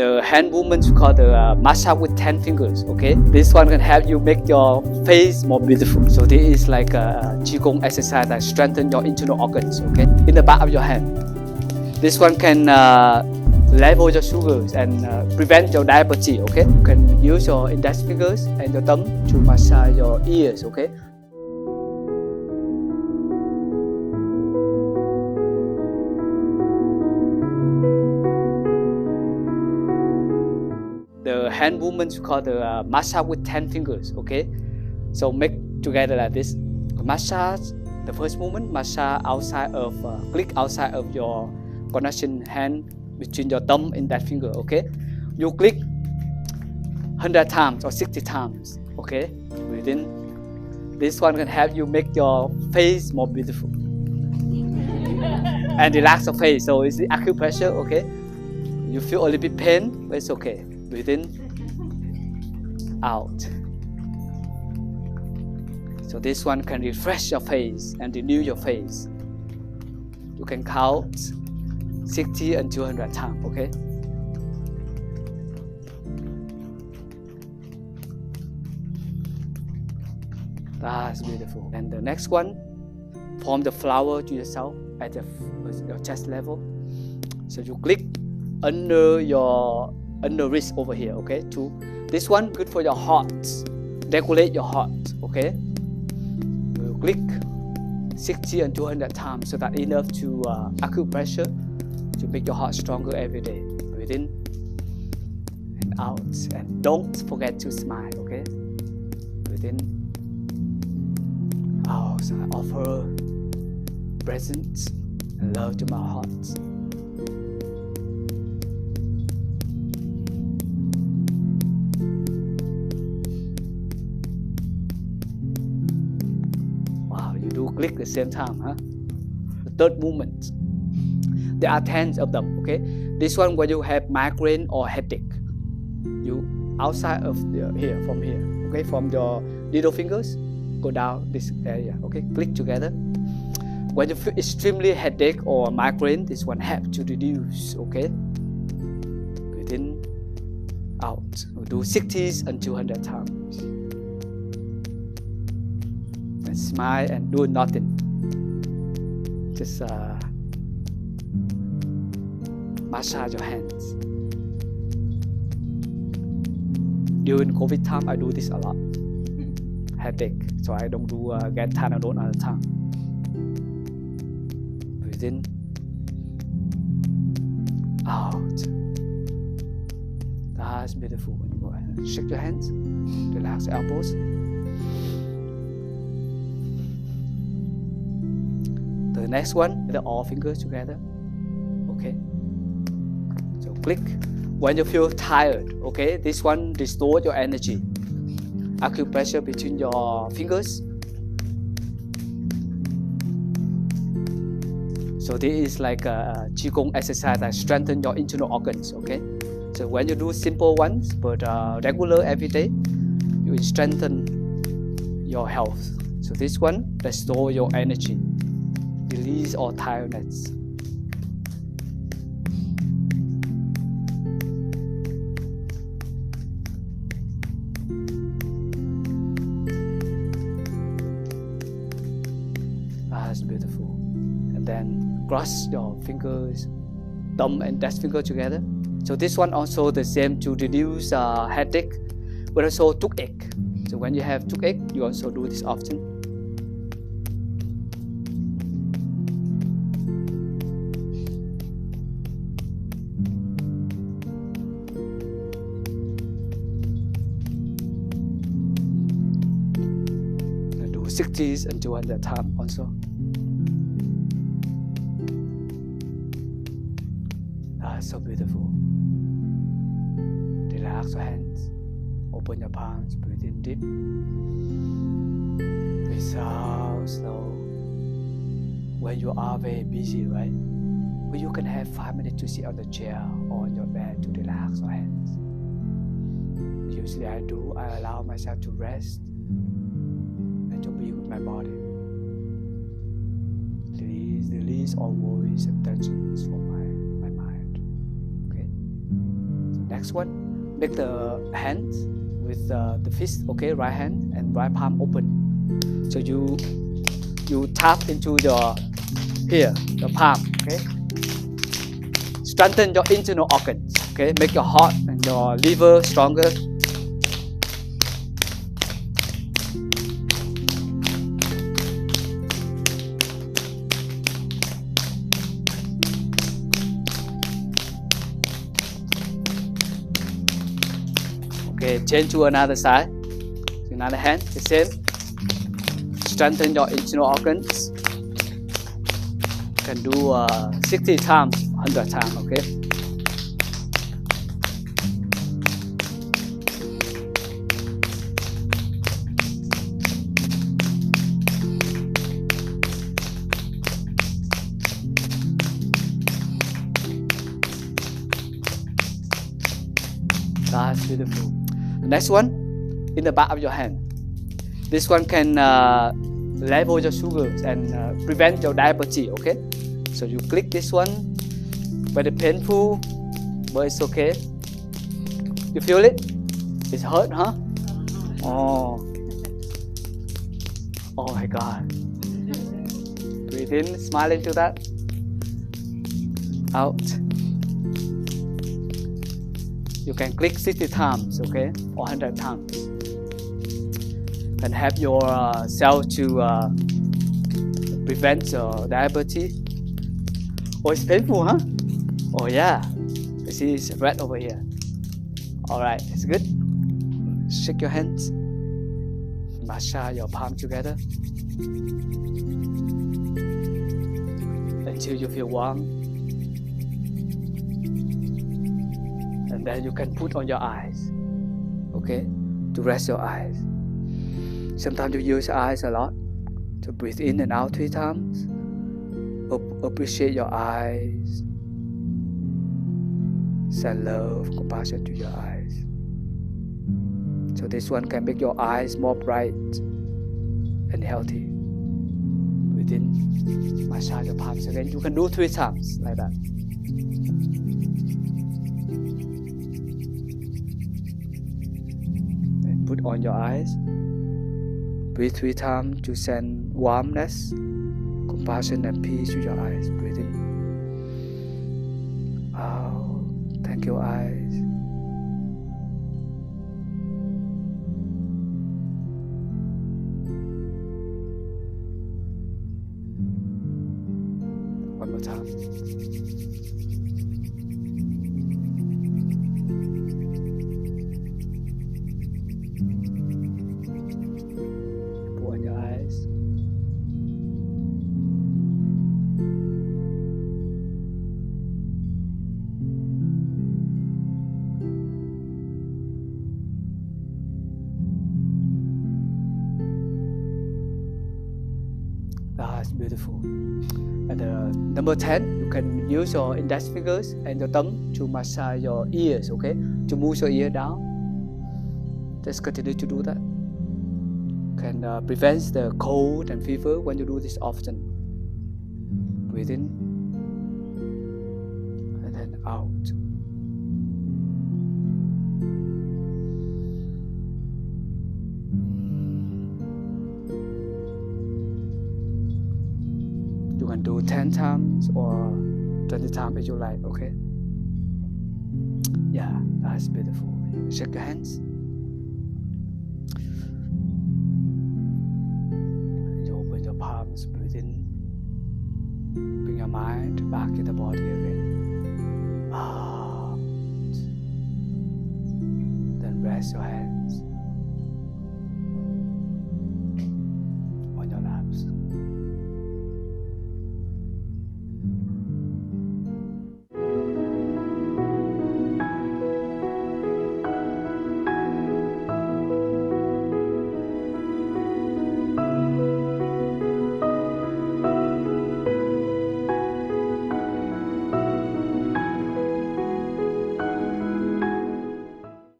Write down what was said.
The hand movements we call the massage with 10 fingers, okay? This one can help you make your face more beautiful. So this is like a Qigong exercise that strengthens your internal organs, okay? In the back of your hand. This one can level your sugars and prevent your diabetes, okay? You can use your index fingers and your thumb to massage your ears, okay? The hand movements we call the massage with 10 fingers, okay? So make together like this. Massage, the first movement, massage outside of, click outside of your connection hand between your thumb and that finger, okay? You click 100 times or 60 times, okay? Within this one can help you make your face more beautiful and relax your face. So it's the acupressure, okay? You feel a little bit pain, but it's okay. Within, out. So this one can refresh your face and renew your face. You can count 60 and 200 times, okay? That's beautiful. And the next one, form the flower to yourself at your chest level. So you click under your wrist over here, okay? This one good for your heart. Regulate your heart, okay? You click 60 and 200 times, so that enough to acupressure to make your heart stronger every day. Breathe in and out, and don't forget to smile, okay? Breathe in, out. So I offer presence and love to my heart. Click the same time, huh? The third movement. There are 10 of them, okay? This one when you have migraine or headache, you outside of here, from here, okay? From your little fingers, go down this area, okay? Click together. When you feel extremely headache or migraine, this one helps to reduce, okay? Breathe in, out. We'll do 60 and 200 times. And smile and do nothing. Just massage your hands. During COVID time, I do this a lot. Headache, so I don't do get Tylenol all the time. Breathe in, out. That's beautiful. When you go ahead, shake your hands, relax your elbows. The next one, the all fingers together, okay? So click when you feel tired, okay? This one restores your energy. Acupressure between your fingers. So this is like a Qigong exercise that strengthens your internal organs, okay? So when you do simple ones, but regular every day, you will strengthen your health. So this one restores your energy. Release all tiredness. That's beautiful. And then cross your fingers, thumb and index finger together. So this one also the same to reduce headache, but also toothache. So when you have toothache, you also do this often. And do 60 and 200 times also. That's so beautiful. Relax your hands, open your palms, breathe in deep, breathe out slow. When you are very busy, right? Well, you can have 5 minutes to sit on the chair or on your bed to relax your hands. Usually I allow myself to rest and to be with my body. Release all worries and tensions from my mind. Okay? So Next one, make the hands with the fist, okay, right hand and right palm open. So you tap into your here, the palm, okay. Strengthen your internal organs, okay. Make your heart and your liver stronger. Okay, change to another side. Another hand, the same. Strengthen your internal organs. You can do 60 times, 100 times, okay? That's beautiful. The next one, in the back of your hand. This one can level your sugars and prevent your diabetes, okay? So you click this one, very painful, but it's okay. You feel it? It's hurt, huh? Oh. Oh my God. Breathe in, smile into that. Out. You can click 60 times, okay, or 100 times, and help your cell to prevent diabetes. Oh, it's painful, huh? Oh yeah, you see it's red over here. All right, it's good. Shake your hands, massage your palm together until you feel warm. And then you can put on your eyes, okay, to rest your eyes. Sometimes you use your eyes a lot, to breathe in and out 3 times. Appreciate your eyes. Send love, compassion to your eyes. So this one can make your eyes more bright and healthy. Breathe in, massage your palms again. You can do 3 times like that. Put on your eyes. Breathe 3 times to send warmness, compassion, and peace to your eyes. Breathe in. Out. Thank you, eyes. One more time. That's beautiful. And number 10, you can use your index fingers and your thumb to massage your ears, okay? To move your ear down. Just continue to do that. Can prevent the cold and fever when you do this often. Breathe in and then out. You can do 10 times or 20 times if you like, okay? Yeah, that's beautiful. Shake your hands. And you open your palms, breathe in. Bring your mind back in the body again. Out. Then rest your hands.